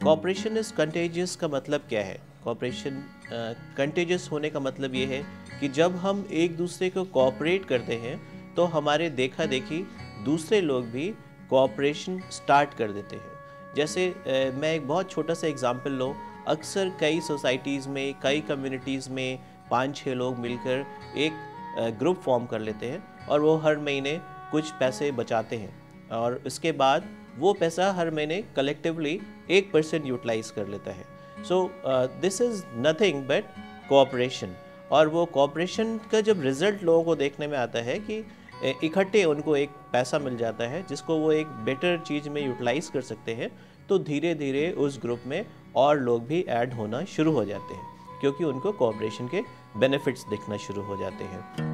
Corporation is contagious का मतलब क्या है? कॉपरेशन कंटेजियस होने का मतलब ये है कि जब हम एक दूसरे को कोऑपरेट करते हैं तो हमारे देखा देखी दूसरे लोग भी कोऑपरेशन स्टार्ट कर देते हैं। जैसे मैं एक बहुत छोटा सा एग्जांपल लूँ, अक्सर कई सोसाइटीज़ में, कई कम्युनिटीज़ में 5-6 लोग मिलकर एक ग्रुप फॉर्म कर लेते हैं और वो हर महीने कुछ पैसे बचाते हैं और उसके बाद वो पैसा हर महीने कलेक्टिवली 1% यूटिलाइज कर लेता है। So this is nothing but cooperation. और वो कोऑपरेशन का जब रिज़ल्ट लोगों को देखने में आता है कि इकट्ठे उनको एक पैसा मिल जाता है जिसको वो एक बेटर चीज़ में यूटिलाइज कर सकते हैं, तो धीरे धीरे उस ग्रुप में और लोग भी ऐड होना शुरू हो जाते हैं क्योंकि उनको कोऑपरेशन के बेनिफिट्स दिखना शुरू हो जाते हैं।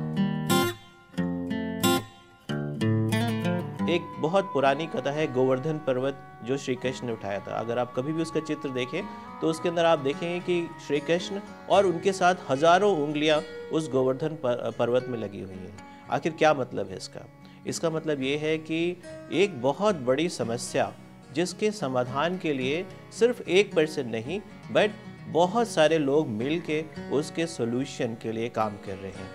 एक बहुत पुरानी कथा है गोवर्धन पर्वत जो श्री कृष्ण ने उठाया था। अगर आप कभी भी उसका चित्र देखें तो उसके अंदर आप देखेंगे कि श्री कृष्ण और उनके साथ हजारों उंगलियां उस गोवर्धन पर्वत में लगी हुई हैं। आखिर क्या मतलब है इसका? इसका मतलब ये है कि एक बहुत बड़ी समस्या जिसके समाधान के लिए सिर्फ 1% नहीं बट बहुत सारे लोग मिल के उसके सोल्यूशन के लिए काम कर रहे हैं।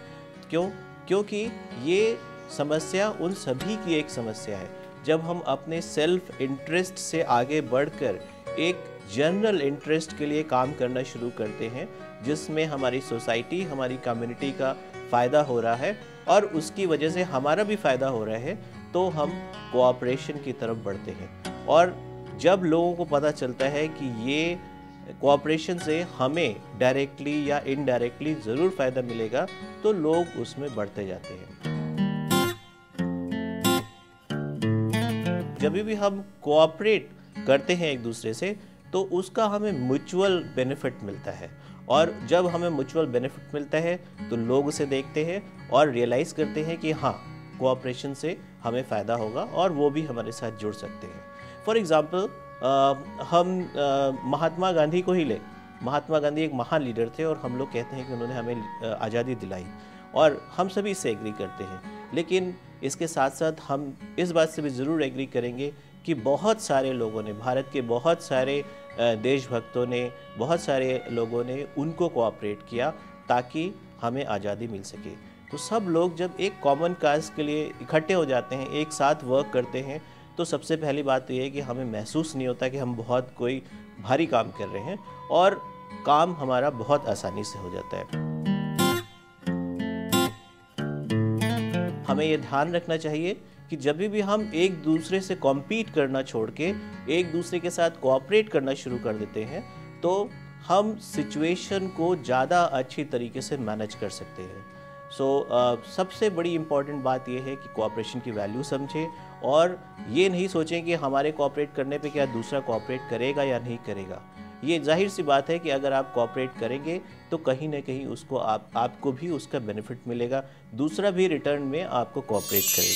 क्यों? क्योंकि ये समस्या उन सभी की एक समस्या है। जब हम अपने सेल्फ इंटरेस्ट से आगे बढ़कर एक जनरल इंटरेस्ट के लिए काम करना शुरू करते हैं जिसमें हमारी सोसाइटी, हमारी कम्युनिटी का फ़ायदा हो रहा है और उसकी वजह से हमारा भी फ़ायदा हो रहा है, तो हम कोऑपरेशन की तरफ बढ़ते हैं। और जब लोगों को पता चलता है कि ये कोऑपरेशन से हमें डायरेक्टली या इनडायरेक्टली ज़रूर फ़ायदा मिलेगा, तो लोग उसमें बढ़ते जाते हैं। जब भी हम कोऑपरेट करते हैं एक दूसरे से तो उसका हमें म्यूचुअल बेनिफिट मिलता है और जब हमें म्यूचुअल बेनिफिट मिलता है तो लोग उसे देखते हैं और रियलाइज़ करते हैं कि हाँ, कोऑपरेशन से हमें फ़ायदा होगा और वो भी हमारे साथ जुड़ सकते हैं। फॉर एग्ज़ाम्पल हम महात्मा गांधी को ही लें। महात्मा गांधी एक महान लीडर थे और हम लोग कहते हैं कि उन्होंने हमें आज़ादी दिलाई और हम सभी इससे एग्री करते हैं। लेकिन इसके साथ साथ हम इस बात से भी ज़रूर एग्री करेंगे कि बहुत सारे लोगों ने, भारत के बहुत सारे देशभक्तों ने, बहुत सारे लोगों ने उनको कोऑपरेट किया ताकि हमें आज़ादी मिल सके। तो सब लोग जब एक कॉमन काज के लिए इकट्ठे हो जाते हैं, एक साथ वर्क करते हैं, तो सबसे पहली बात तो ये है कि हमें महसूस नहीं होता कि हम बहुत कोई भारी काम कर रहे हैं और काम हमारा बहुत आसानी से हो जाता है। हमें ये ध्यान रखना चाहिए कि जब भी हम एक दूसरे से कॉम्पीट करना छोड़ के एक दूसरे के साथ कोऑपरेट करना शुरू कर देते हैं तो हम सिचुएशन को ज़्यादा अच्छी तरीके से मैनेज कर सकते हैं। सबसे बड़ी इम्पॉर्टेंट बात यह है कि कोऑपरेशन की वैल्यू समझें और ये नहीं सोचें कि हमारे कोऑपरेट करने पे क्या दूसरा कोऑपरेट करेगा या नहीं करेगा। ये जाहिर सी बात है कि अगर आप कोऑपरेट करेंगे तो कहीं ना कहीं उसको आपको भी उसका बेनिफिट मिलेगा, दूसरा भी रिटर्न में आपको कोऑपरेट करेगा।